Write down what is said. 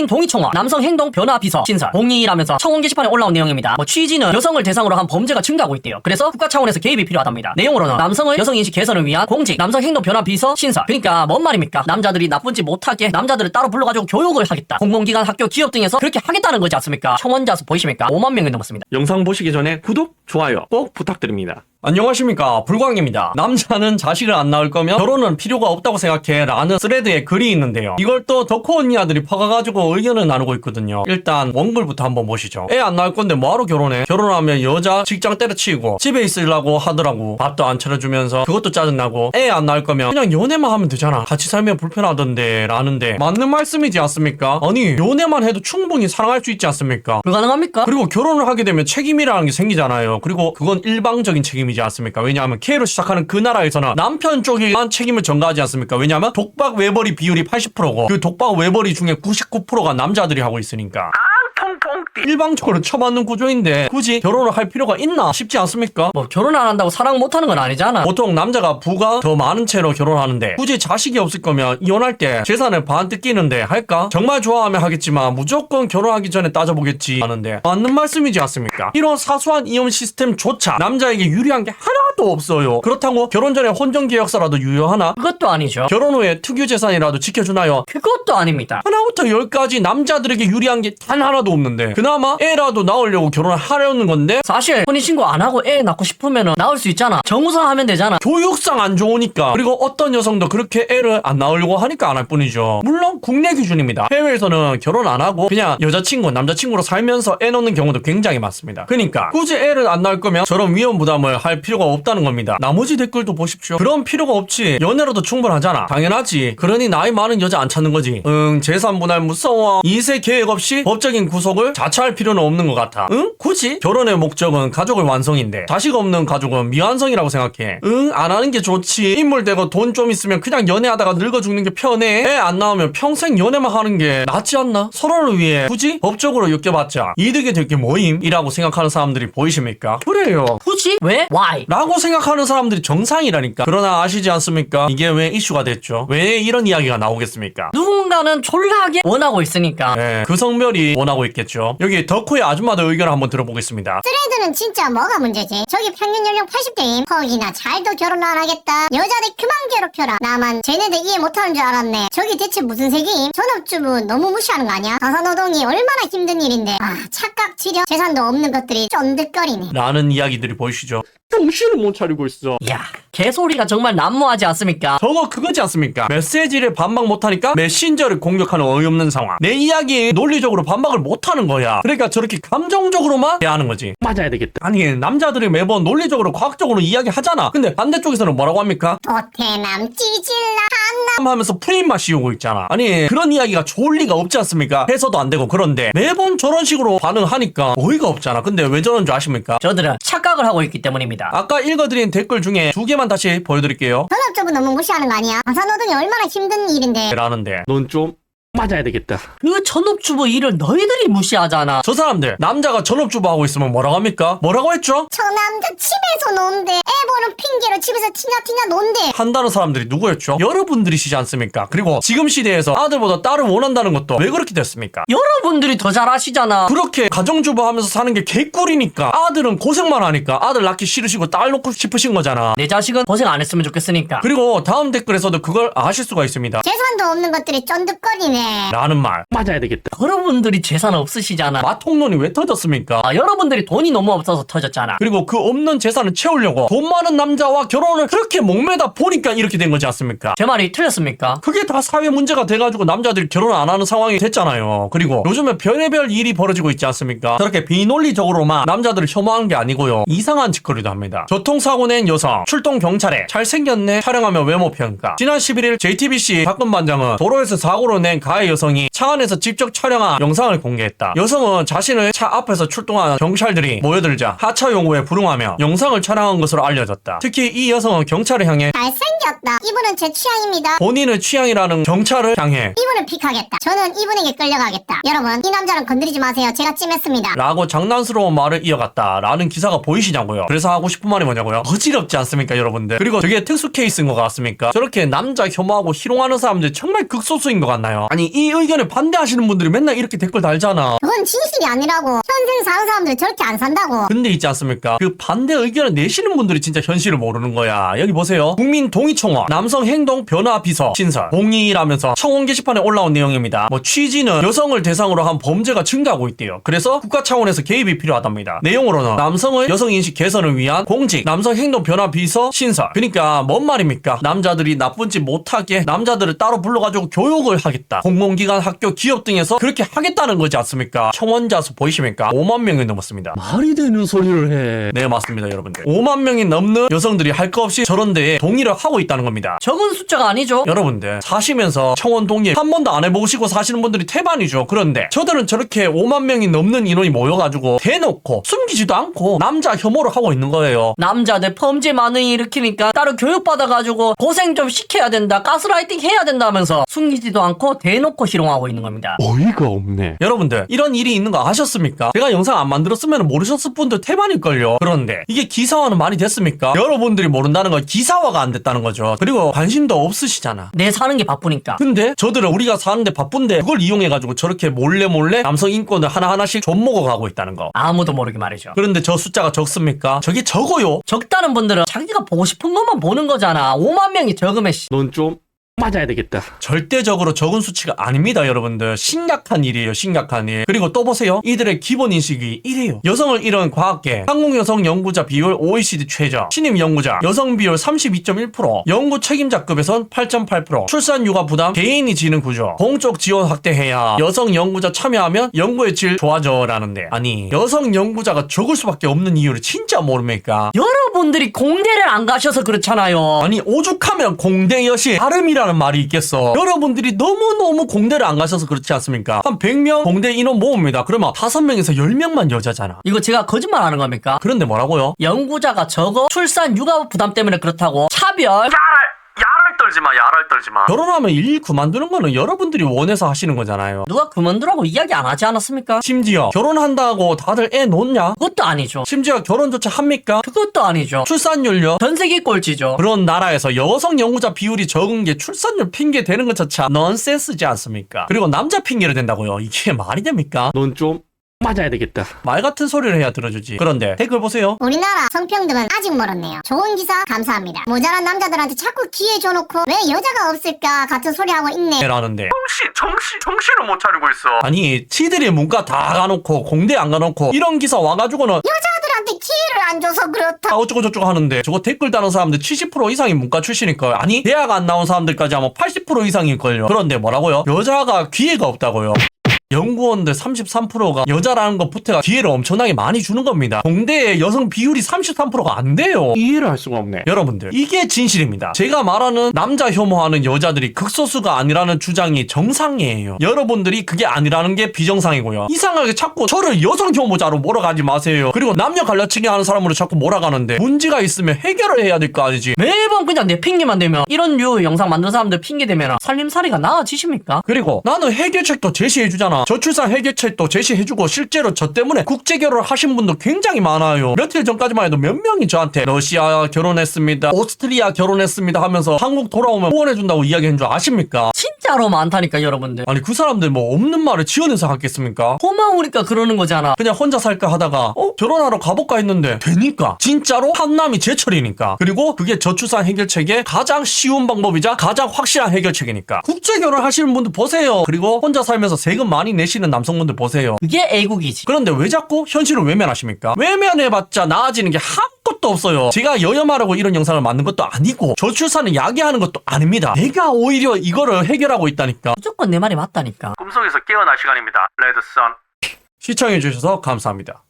국민 동의청원 남성 행동 변화 비서 신설 동의라면서 청원 게시판에 올라온 내용입니다. 취지는 여성을 대상으로 한 범죄가 증가하고 있대요. 그래서 국가 차원에서 개입이 필요하답니다. 내용으로는 남성의 여성인식 개선을 위한 공직 남성 행동 변화 비서 신설. 그러니까 뭔 말입니까? 남자들이 나쁜 짓 못하게 남자들을 따로 불러가지고 교육을 하겠다. 공공기관, 학교, 기업 등에서 그렇게 하겠다는 거지 않습니까? 청원자 수 보이십니까? 5만 명이 넘었습니다. 영상 보시기 전에 구독, 좋아요 꼭 부탁드립니다. 안녕하십니까, 불광입니다. 남자는 자식을 안 낳을 거면 결혼은 필요가 없다고 생각해 라는 스레드에 글이 있는데요. 이걸 또 덕후 언니아들이 퍼가가지고 의견을 나누고 있거든요. 일단 원글부터 한번 보시죠. 애 안 낳을 건데 뭐하러 결혼해? 결혼하면 여자 직장 때려치우고 집에 있으려고 하더라고. 밥도 안 차려주면서 그것도 짜증나고. 애 안 낳을 거면 그냥 연애만 하면 되잖아. 같이 살면 불편하던데 라는데 맞는 말씀이지 않습니까? 아니, 연애만 해도 충분히 사랑할 수 있지 않습니까? 불가능합니까? 그리고 결혼을 하게 되면 책임이라는 게 생기잖아요. 그리고 그건 일방적인 책임이지 않습니까? 왜냐하면 K로 시작하는 그 나라에서는 남편 쪽이만 책임을 전가하지 않습니까? 왜냐하면 독박 외벌이 비율이 80%고 그 독박 외벌이 중에 99%가 남자들이 하고 있으니까 일방적으로 쳐맞는 구조인데 굳이 결혼을 할 필요가 있나 싶지 않습니까? 결혼 안 한다고 사랑 못하는 건 아니잖아. 보통 남자가 부가 더 많은 채로 결혼하는데 굳이 자식이 없을 거면 이혼할 때 재산을 반 뜯기는데 할까? 정말 좋아하면 하겠지만 무조건 결혼하기 전에 따져보겠지 하는데 맞는 말씀이지 않습니까? 이런 사소한 이혼 시스템조차 남자에게 유리한 게 하나도 없어요. 그렇다고 결혼 전에 혼전계약서라도 유효하나? 그것도 아니죠. 결혼 후에 특유재산이라도 지켜주나요? 그것도 아닙니다. 하나부터 10까지 남자들에게 유리한 게 단 하나도 없는데 그나마 애라도 낳으려고 결혼을 하려는 건데 사실 혼인신고 안 하고 애 낳고 싶으면 낳을 수 있잖아. 정우성 하면 되잖아. 교육상 안 좋으니까. 그리고 어떤 여성도 그렇게 애를 안 낳으려고 하니까 안 할 뿐이죠. 물론 국내 기준입니다. 해외에서는 결혼 안 하고 그냥 여자친구 남자친구로 살면서 애 낳는 경우도 굉장히 많습니다. 그러니까 굳이 애를 안 낳을 거면 저런 위험 부담을 할 필요가 없다는 겁니다. 나머지 댓글도 보십시오. 그런 필요가 없지. 연애로도 충분하잖아. 당연하지. 그러니 나이 많은 여자 안 찾는 거지. 재산 분할 무서워. 2세 계획 없이 법적인 구속을 자처할 필요는 없는 것 같아. 굳이? 결혼의 목적은 가족을 완성인데 자식 없는 가족은 미완성이라고 생각해. 안 하는 게 좋지. 인물되고 돈 좀 있으면 그냥 연애하다가 늙어 죽는 게 편해. 애 안 낳으면 평생 연애만 하는 게 낫지 않나? 서로를 위해 굳이 법적으로 엮여봤자 이득이 될 게 뭐임? 이라고 생각하는 사람들이 보이십니까? 그래요. 굳이? 왜? Why? 라고 생각하는 사람들이 정상이라니까. 그러나 아시지 않습니까? 이게 왜 이슈가 됐죠? 왜 이런 이야기가 나오겠습니까? 누군가는 졸라하게 원하고 있으니까. 네, 그 성별이 원하고 있겠죠. 여기 덕후의 아줌마들 의견을 한번 들어보겠습니다. 스레드는 진짜 뭐가 문제지? 저기 평균 연령 80대임. 거기나 잘도 결혼 안 하겠다. 여자들 그만 괴롭혀라. 나만 쟤네들 이해 못하는 줄 알았네. 저기 대체 무슨 색임? 전업주부 너무 무시하는 거 아니야? 가사노동이 얼마나 힘든 일인데. 착각 치료 재산도 없는 것들이 쫀득거리네. 라는 이야기들이 보이시죠? 정신을 못 차리고 있어. 야, 개소리가 정말 난무하지 않습니까? 저거 그거지 않습니까? 메시지를 반박 못하니까 메신저를 공격하는 어이없는 상황. 내 이야기에 논리적으로 반박을 못하는 거야. 그러니까 저렇게 감정적으로만 대하는 거지. 맞아야 되겠다. 아니, 남자들이 매번 논리적으로 과학적으로 이야기하잖아. 근데 반대쪽에서는 뭐라고 합니까? 도태남 찌질라 한남 하면서 프레임만 씌우고 있잖아. 아니, 그런 이야기가 좋을 리가 없지 않습니까? 해서도 안 되고. 그런데 매번 저런 식으로 반응하니까 어이가 없잖아. 근데 왜 저런 줄 아십니까? 저들은 착각을 하고 있기 때문입니다. 아까 읽어드린 댓글 중에 2개만 다시 보여드릴게요. 전업주부 너무 무시하는 거 아니야? 가사노동이 얼마나 힘든 일인데. 라는데 넌 좀 맞아야 되겠다. 그 전업주부 일을 너희들이 무시하잖아. 저 사람들 남자가 전업주부 하고 있으면 뭐라고 합니까? 뭐라고 했죠? 저 남자 집에서 논대. 애 보는 핑계로 집에서 팅가팅가 논대. 한다는 사람들이 누구였죠? 여러분들이시지 않습니까? 그리고 지금 시대에서 아들보다 딸을 원한다는 것도 왜 그렇게 됐습니까? 여러분들이 더 잘 아시잖아. 그렇게 가정주부 하면서 사는 게 개꿀이니까 아들은 고생만 하니까 아들 낳기 싫으시고 딸 놓고 싶으신 거잖아. 내 자식은 고생 안 했으면 좋겠으니까. 그리고 다음 댓글에서도 그걸 아실 수가 있습니다. 재산도 없는 것들이 쫀득거리네. 라는 말. 맞아야 되겠다. 여러분들이 재산 없으시잖아. 마통론이 왜 터졌습니까? 여러분들이 돈이 너무 없어서 터졌잖아. 그리고 그 없는 재산을 채우려고 돈 많은 남자와 결혼을 그렇게 목매다 보니까 이렇게 된 거지 않습니까? 제 말이 틀렸습니까? 그게 다 사회 문제가 돼가지고 남자들이 결혼 안 하는 상황이 됐잖아요. 그리고 요즘에 별의별 일이 벌어지고 있지 않습니까? 저렇게 비논리적으로만 남자들을 혐오하는 게 아니고요. 이상한 짓거리도 합니다. 교통사고 낸 여성, 출동 경찰에 잘생겼네 촬영하며 외모평가. 지난 11일 JTBC 박근 반장은 도로에서 사고로 낸 가해 여성이 차 안에서 직접 촬영한 영상을 공개했다. 여성은 자신을 차 앞에서 출동한 경찰들이 모여들자 하차 요구에 불응하며 영상을 촬영한 것으로 알려졌다. 특히 이 여성은 경찰을 향해 잘생겼다. 이분은 제 취향입니다. 본인의 취향이라는 경찰을 향해 이분을 픽하겠다. 저는 이분에게 끌려가겠다. 여러분, 이 남자는 건드리지 마세요. 제가 찜했습니다. 라고 장난스러운 말을 이어갔다 라는 기사가 보이시냐고요. 그래서 하고 싶은 말이 뭐냐고요. 어지럽지 않습니까 여러분들? 그리고 되게 특수 케이스인 것 같습니까? 저렇게 남자 혐오하고 희롱하는 사람들 정말 극소수인 것 같나요? 아니 아니 이 의견에 반대하시는 분들이 맨날 이렇게 댓글 달잖아. 그건 진실이 아니라고. 현생 사는 사람들 저렇게 안 산다고. 근데 있지 않습니까? 그 반대 의견을 내시는 분들이 진짜 현실을 모르는 거야. 여기 보세요. 국민동의청원 남성 행동 변화 비서 신설 동의라면서 청원 게시판에 올라온 내용입니다. 뭐 취지는 여성을 대상으로 한 범죄가 증가하고 있대요. 그래서 국가 차원에서 개입이 필요하답니다. 내용으로는 남성의 여성 인식 개선을 위한 공직 남성 행동 변화 비서 신설. 그러니까 뭔 말입니까? 남자들이 나쁜 짓 못하게 남자들을 따로 불러가지고 교육을 하겠다. 공공기관, 학교, 기업 등에서 그렇게 하겠다는 거지 않습니까? 청원자 수 보이십니까? 5만 명이 넘었습니다. 말이 되는 소리를 해. 네, 맞습니다, 여러분들. 5만 명이 넘는 여성들이 할 거 없이 저런 데에 동의를 하고 있다는 겁니다. 적은 숫자가 아니죠. 여러분들 사시면서 청원 동의 한 번도 안 해보시고 사시는 분들이 태반이죠. 그런데 저들은 저렇게 5만 명이 넘는 인원이 모여가지고 대놓고 숨기지도 않고 남자 혐오를 하고 있는 거예요. 남자들 범죄 많이 일으키니까 따로 교육받아가지고 고생 좀 시켜야 된다, 가스라이팅 해야 된다면서 숨기지도 않고 대놓고 희롱하고 있는 겁니다. 어이가 없네. 여러분들 이런 일이 있는 거 아셨습니까? 제가 영상 안 만들었으면 모르셨을 분들 태반일걸요. 그런데 이게 기사화는 많이 됐습니까? 여러분들이 모른다는 건 기사화가 안 됐다는 거죠. 그리고 관심도 없으시잖아. 내 사는 게 바쁘니까. 근데 저들은 우리가 사는데 바쁜데 그걸 이용해가지고 저렇게 몰래 남성 인권을 하나하나씩 좀먹어 가고 있다는 거. 아무도 모르게 말이죠. 그런데 저 숫자가 적습니까? 저게 적어요. 적다는 분들은 자기가 보고 싶은 것만 보는 거잖아. 5만 명이 적으면 넌 좀 맞아야 되겠다. 절대적으로 적은 수치가 아닙니다, 여러분들. 심각한 일이에요, 심각한 일. 그리고 또 보세요. 이들의 기본 인식이 이래요. 여성을 잃은 과학계, 한국 여성 연구자 비율 OECD 최저, 신임 연구자, 여성 비율 32.1%, 연구 책임자급에선 8.8%, 출산 육아 부담, 개인이 지는 구조, 공적 지원 확대해야 여성 연구자 참여하면 연구의 질 좋아져라는데, 아니 여성 연구자가 적을 수밖에 없는 이유를 진짜 모릅니까? 여러분들이 공대를 안 가셔서 그렇잖아요. 아니 오죽하면 공대 여시 발음이라는 말이 있겠어. 여러분들이 너무너무 공대를 안 가셔서 그렇지 않습니까? 한 100명 공대 인원 모읍니다. 그러면 5명에서 10명만 여자잖아. 이거 제가 거짓말하는 겁니까? 그런데 뭐라고요? 연구자가 적어 출산 육아 부담 때문에 그렇다고 차별. 야랄 떨지 마. 결혼하면 일 그만두는 거는 여러분들이 원해서 하시는 거잖아요. 누가 그만두라고 이야기 안 하지 않았습니까? 심지어 결혼한다고 다들 애 놓냐? 그것도 아니죠. 심지어 결혼조차 합니까? 그것도 아니죠. 출산율요? 전 세계 꼴찌죠. 그런 나라에서 여성 연구자 비율이 적은 게 출산율 핑계 대는 것조차 넌센스지 않습니까? 그리고 남자 핑계를 댄다고요. 이게 말이 됩니까? 넌 좀 맞아야 되겠다. 말 같은 소리를 해야 들어주지. 그런데 댓글 보세요. 우리나라 성평등은 아직 멀었네요. 좋은 기사 감사합니다. 모자란 남자들한테 자꾸 기회 줘놓고 왜 여자가 없을까 같은 소리 하고 있네. 라는데 정신을 못 차리고 있어. 아니 지들이 문과 다 가놓고 공대 안 가놓고 이런 기사 와가지고는 여자들한테 기회를 안 줘서 그렇다. 어쩌고 저쩌고 하는데 저거 댓글 다는 사람들 70% 이상이 문과 출신일걸. 아니 대학 안 나온 사람들까지 하면 80% 이상일걸요. 그런데 뭐라고요? 여자가 기회가 없다고요. 연구원들 33%가 여자라는 것부터가 기회를 엄청나게 많이 주는 겁니다. 공대의 여성 비율이 33%가 안 돼요. 이해를 할 수가 없네. 여러분들 이게 진실입니다. 제가 말하는 남자 혐오하는 여자들이 극소수가 아니라는 주장이 정상이에요. 여러분들이 그게 아니라는 게 비정상이고요. 이상하게 자꾸 저를 여성 혐오자로 몰아가지 마세요. 그리고 남녀 갈라치기 하는 사람으로 자꾸 몰아가는데 문제가 있으면 해결을 해야 될 거 아니지. 매번 그냥 내 핑계만 대면 이런 류 영상 만든 사람들 핑계 대면 살림살이가 나아지십니까? 그리고 나는 해결책도 제시해주잖아. 저출산 해결책도 제시해주고 실제로 저 때문에 국제결혼을 하신 분도 굉장히 많아요. 며칠 전까지만 해도 몇 명이 저한테 러시아 결혼했습니다, 오스트리아 결혼했습니다 하면서 한국 돌아오면 후원해준다고 이야기한 줄 아십니까? 진짜로 많다니까 여러분들. 아니 그 사람들 뭐 없는 말을 지어내서 하겠습니까? 고마우니까 그러는 거잖아. 그냥 혼자 살까 하다가 결혼하러 가볼까 했는데 되니까. 진짜로 한남이 제철이니까. 그리고 그게 저출산 해결책의 가장 쉬운 방법이자 가장 확실한 해결책이니까. 국제결혼 하시는 분들 보세요. 그리고 혼자 살면서 세금 많이 내시는 남성분들 보세요. 그게 애국이지. 그런데 왜 자꾸 현실을 외면하십니까? 외면해봤자 나아지는 게 아무것도 없어요. 제가 여혐하라고 이런 영상을 만든 것도 아니고 저출산을 야기하는 것도 아닙니다. 내가 오히려 이거를 해결하고 있다니까. 무조건 내 말이 맞다니까. 꿈속에서 깨어날 시간입니다. 레드선. 시청해주셔서 감사합니다.